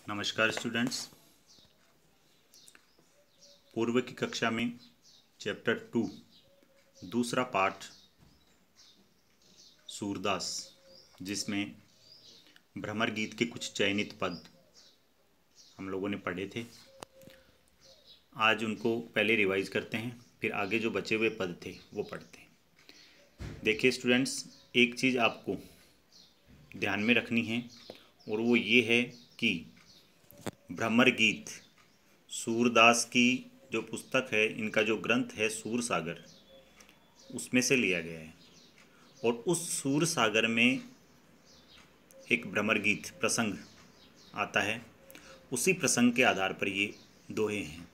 नमस्कार स्टूडेंट्स। पूर्व की कक्षा में चैप्टर 2 दूसरा पाठ सूरदास, जिसमें भ्रमर गीत के कुछ चयनित पद हम लोगों ने पढ़े थे। आज उनको पहले रिवाइज करते हैं, फिर आगे जो बचे हुए पद थे वो पढ़ते हैं। देखिए स्टूडेंट्स, एक चीज़ आपको ध्यान में रखनी है और वो ये है कि भ्रमर गीत सूरदास की जो पुस्तक है, इनका जो ग्रंथ है सूर सागर, उसमें से लिया गया है। और उस सूर सागर में एक भ्रमर गीत प्रसंग आता है, उसी प्रसंग के आधार पर ये दोहे हैं।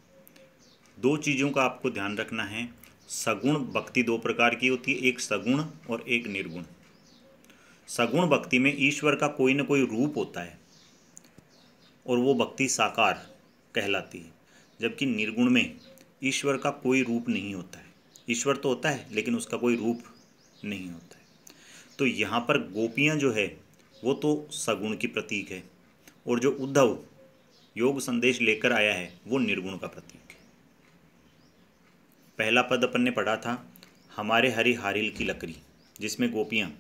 दो चीज़ों का आपको ध्यान रखना है। सगुण भक्ति दो प्रकार की होती है, एक सगुण और एक निर्गुण। सगुण भक्ति में ईश्वर का कोई न कोई रूप होता है और वो भक्ति साकार कहलाती है, जबकि निर्गुण में ईश्वर का कोई रूप नहीं होता है। ईश्वर तो होता है लेकिन उसका कोई रूप नहीं होता है। तो यहाँ पर गोपियाँ जो है वो तो सगुण की प्रतीक है, और जो उद्धव योग संदेश लेकर आया है वो निर्गुण का प्रतीक है। पहला पद अपन ने पढ़ा था, हमारे हरि हारिल की लकड़ी, जिसमें गोपियाँ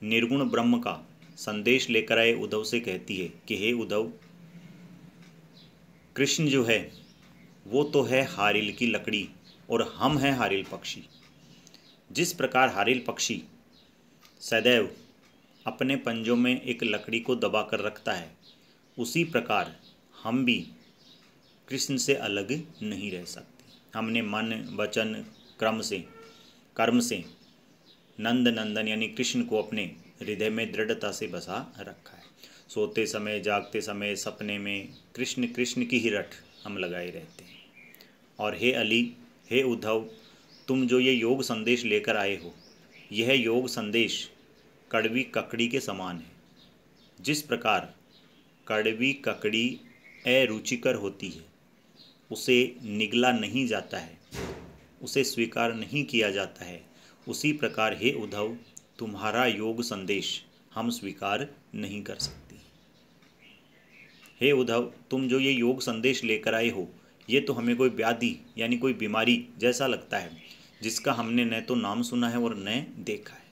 निर्गुण ब्रह्म का संदेश लेकर आए उद्धव से कहती है कि हे उद्धव, कृष्ण जो है वो तो है हारिल की लकड़ी और हम हैं हारिल पक्षी। जिस प्रकार हारिल पक्षी सदैव अपने पंजों में एक लकड़ी को दबा कर रखता है, उसी प्रकार हम भी कृष्ण से अलग नहीं रह सकते। हमने मन वचन कर्म से नंद नंदन यानी कृष्ण को अपने हृदय में दृढ़ता से बसा रखा है। सोते समय जागते समय सपने में कृष्ण कृष्ण की ही रट हम लगाए रहते हैं। और हे अली, हे उद्धव, तुम जो ये योग संदेश लेकर आए हो, यह योग संदेश कड़वी ककड़ी के समान है। जिस प्रकार कड़वी ककड़ी अरुचिकर होती है, उसे निगला नहीं जाता है, उसे स्वीकार नहीं किया जाता है, उसी प्रकार हे उद्धव, तुम्हारा योग संदेश हम स्वीकार नहीं कर सकते। हे उद्धव, तुम जो ये योग संदेश लेकर आए हो, ये तो हमें कोई व्याधि यानी कोई बीमारी जैसा लगता है, जिसका हमने न तो नाम सुना है और न देखा है।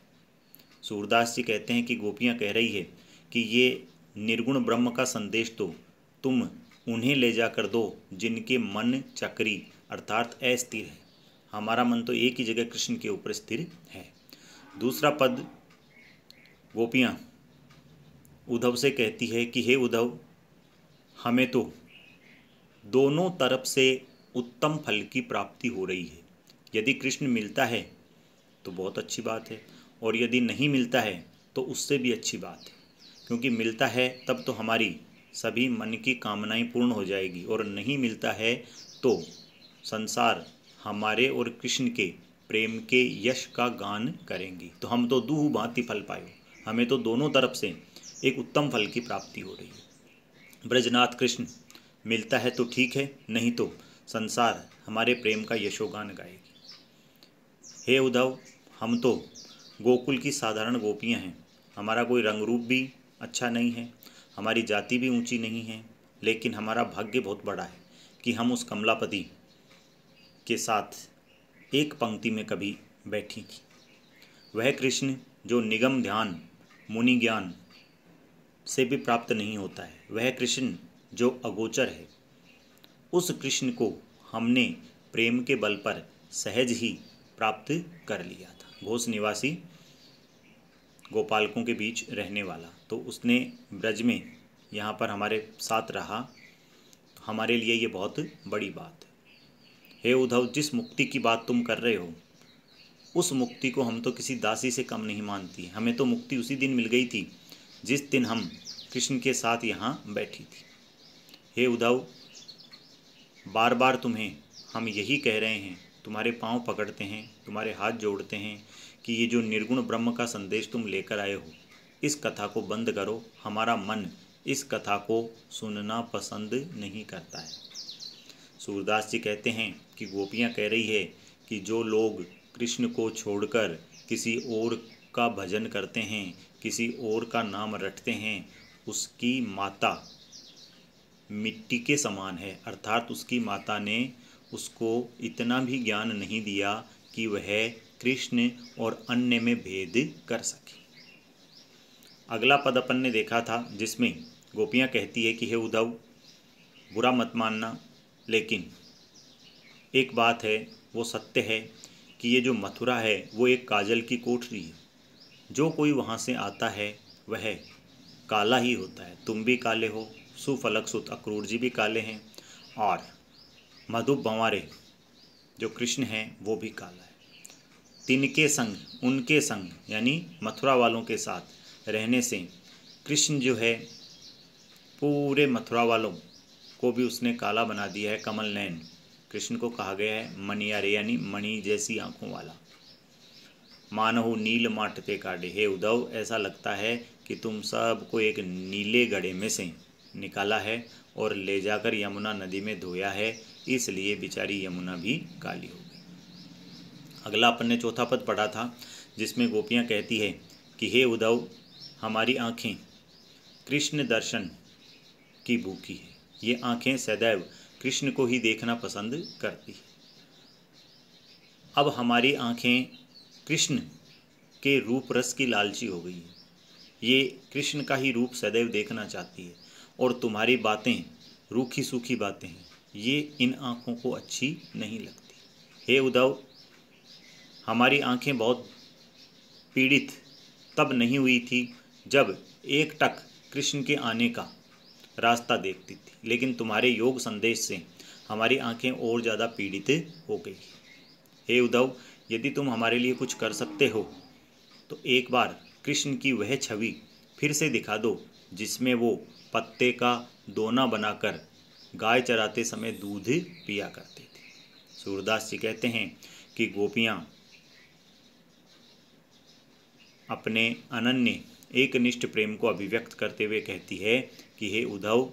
सूरदास जी कहते हैं कि गोपियाँ कह रही है कि ये निर्गुण ब्रह्म का संदेश तो तुम उन्हें ले जाकर दो जिनके मन चक्री अर्थात अस्थिर है। हमारा मन तो एक ही जगह कृष्ण के ऊपर स्थिर है। दूसरा पद गोपियाँ उद्धव से कहती है कि हे उद्धव, हमें तो दोनों तरफ से उत्तम फल की प्राप्ति हो रही है। यदि कृष्ण मिलता है तो बहुत अच्छी बात है, और यदि नहीं मिलता है तो उससे भी अच्छी बात है, क्योंकि मिलता है तब तो हमारी सभी मन की कामनाएं पूर्ण हो जाएगी, और नहीं मिलता है तो संसार हमारे और कृष्ण के प्रेम के यश का गान करेंगी। तो हम तो दूह भांति फल पायो, हमें तो दोनों तरफ से एक उत्तम फल की प्राप्ति हो रही है। ब्रजनाथ कृष्ण मिलता है तो ठीक है, नहीं तो संसार हमारे प्रेम का यशोगान गाएगी। हे उद्धव, हम तो गोकुल की साधारण गोपियां हैं, हमारा कोई रंग रूप भी अच्छा नहीं है, हमारी जाति भी ऊंची नहीं है, लेकिन हमारा भाग्य बहुत बड़ा है कि हम उस कमलापति के साथ एक पंक्ति में कभी बैठी थी। वह कृष्ण जो निगम ध्यान मुनि ज्ञान से भी प्राप्त नहीं होता है, वह कृष्ण जो अगोचर है, उस कृष्ण को हमने प्रेम के बल पर सहज ही प्राप्त कर लिया था। घोष निवासी गोपालकों के बीच रहने वाला, तो उसने ब्रज में यहाँ पर हमारे साथ रहा, हमारे लिए ये बहुत बड़ी बात है। हे उद्धव, जिस मुक्ति की बात तुम कर रहे हो, उस मुक्ति को हम तो किसी दासी से कम नहीं मानती। हमें तो मुक्ति उसी दिन मिल गई थी जिस दिन हम कृष्ण के साथ यहाँ बैठी थी। हे उद्धव, बार बार तुम्हें हम यही कह रहे हैं, तुम्हारे पांव पकड़ते हैं, तुम्हारे हाथ जोड़ते हैं कि ये जो निर्गुण ब्रह्म का संदेश तुम लेकर आए हो, इस कथा को बंद करो। हमारा मन इस कथा को सुनना पसंद नहीं करता है। सूरदास जी कहते हैं कि गोपियाँ कह रही है कि जो लोग कृष्ण को छोड़कर किसी और का भजन करते हैं, किसी और का नाम रटते हैं, उसकी माता मिट्टी के समान है, अर्थात उसकी माता ने उसको इतना भी ज्ञान नहीं दिया कि वह कृष्ण और अन्य में भेद कर सके। अगला पद अपन ने देखा था जिसमें गोपियाँ कहती है कि हे उद्धव, बुरा मत मानना, लेकिन एक बात है, वो सत्य है कि ये जो मथुरा है वो एक काजल की कोठरी है। जो कोई वहाँ से आता है वह काला ही होता है। तुम भी काले हो, सुफलक सुत अक्रूर जी भी काले हैं, और मधुप भंवारे जो कृष्ण हैं वो भी काला है। तिनके संग, उनके संग यानी मथुरा वालों के साथ रहने से कृष्ण जो है पूरे मथुरा वालों को भी उसने काला बना दिया है। कमल नयन कृष्ण को कहा गया है मणियारे यानी मणि जैसी आंखों वाला। मानहु नील माटते काटे, हे उद्धव ऐसा लगता है कि तुम सबको एक नीले गड्ढे में से निकाला है और ले जाकर यमुना नदी में धोया है, इसलिए बेचारी यमुना भी काली हो गई। अगला अपन ने चौथा पद पढ़ा था जिसमें गोपियाँ कहती है कि हे उद्धव, हमारी आँखें कृष्ण दर्शन की भूखी है। ये आँखें सदैव कृष्ण को ही देखना पसंद करती है। अब हमारी आँखें कृष्ण के रूप रस की लालची हो गई है, ये कृष्ण का ही रूप सदैव देखना चाहती है, और तुम्हारी बातें रूखी सूखी बातें हैं, ये इन आँखों को अच्छी नहीं लगती। हे उद्धव, हमारी आँखें बहुत पीड़ित तब नहीं हुई थी जब एक टक कृष्ण के आने का रास्ता देखती थी, लेकिन तुम्हारे योग संदेश से हमारी आंखें और ज़्यादा पीड़ित हो गई। हे उद्धव, यदि तुम हमारे लिए कुछ कर सकते हो तो एक बार कृष्ण की वह छवि फिर से दिखा दो जिसमें वो पत्ते का दोना बनाकर गाय चराते समय दूध पिया करते थे। सूरदास जी कहते हैं कि गोपियाँ अपने अनन्य एकनिष्ठ प्रेम को अभिव्यक्त करते हुए कहती है कि हे उद्धव,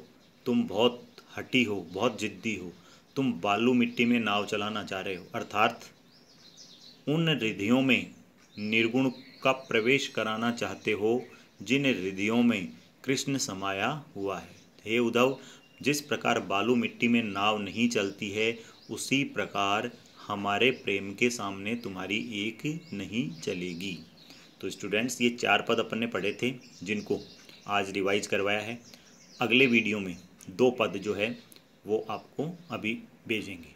तुम बहुत हठी हो, बहुत जिद्दी हो, तुम बालू मिट्टी में नाव चलाना चाह रहे हो, अर्थात उन रिधियों में निर्गुण का प्रवेश कराना चाहते हो जिन रिधियों में कृष्ण समाया हुआ है। हे उद्धव, जिस प्रकार बालू मिट्टी में नाव नहीं चलती है, उसी प्रकार हमारे प्रेम के सामने तुम्हारी एक नहीं चलेगी। तो स्टूडेंट्स, ये 4 पद अपन ने पढ़े थे जिनको आज रिवाइज करवाया है। अगले वीडियो में 2 पद जो है वो आपको अभी भेजेंगे।